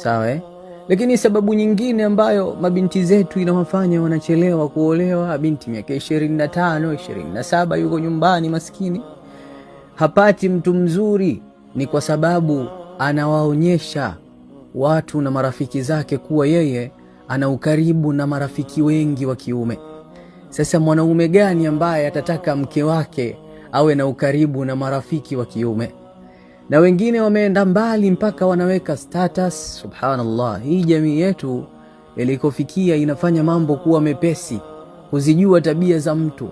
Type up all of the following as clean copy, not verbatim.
sawa Lakini sababu nyingine ambayo mabinti zetu inawafanya wanachelewa kuolewa, binti miaka 25, 27 yuko nyumbani maskini, hapati mtu mzuri, ni kwa sababu anawaonyesha watu na marafiki zake kuwa yeye ana ukaribu na marafiki wengi wa kiume. Sasa mwanaume gani ambaye atataka mke wake awe na ukaribu na marafiki wa kiume? Na wengine wameenda mbali mpaka wanaweka status. Subhanallah, hii jamii yetu ilikofikia inafanya mambo kuwa mepesi, kuzijua tabia za mtu.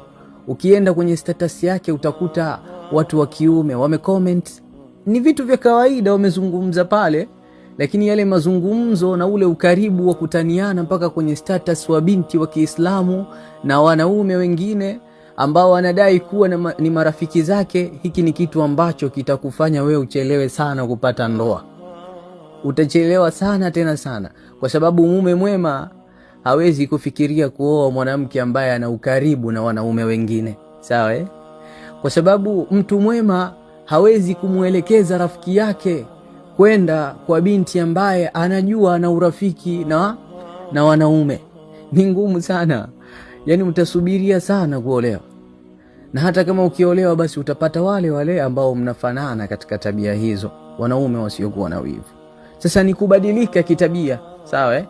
Ukienda kwenye status yake utakuta watu wa kiume wamecomment, ni vitu vya kawaida wamezungumza pale, lakini yale mazungumzo na ule ukaribu wa kutaniana mpaka kwenye status wa binti wa Kiislamu na wanaume wengine ambao wanadai kuwa ni marafiki zake, hiki ni kitu ambacho kitakufanya wewe uchelewe sana kupata ndoa. Utachelewa sana tena sana, kwa sababu mume mwema hawezi kufikiria kuoa mwanamke ambaye ana ukaribu na wanaume wengine, sawa Kwa sababu mtu mwema hawezi kumuelekeza rafiki yake kwenda kwa binti ambaye anajua ana urafiki na wanaume. Ni ngumu sana, yani utasubiria sana kuolewa. Na hata kama ukiolewa, basi utapata wale ambao mnafanana katika tabia hizo, wanaume wasiokuwa na wivu. Sasa ni kubadilika kitabia, sawa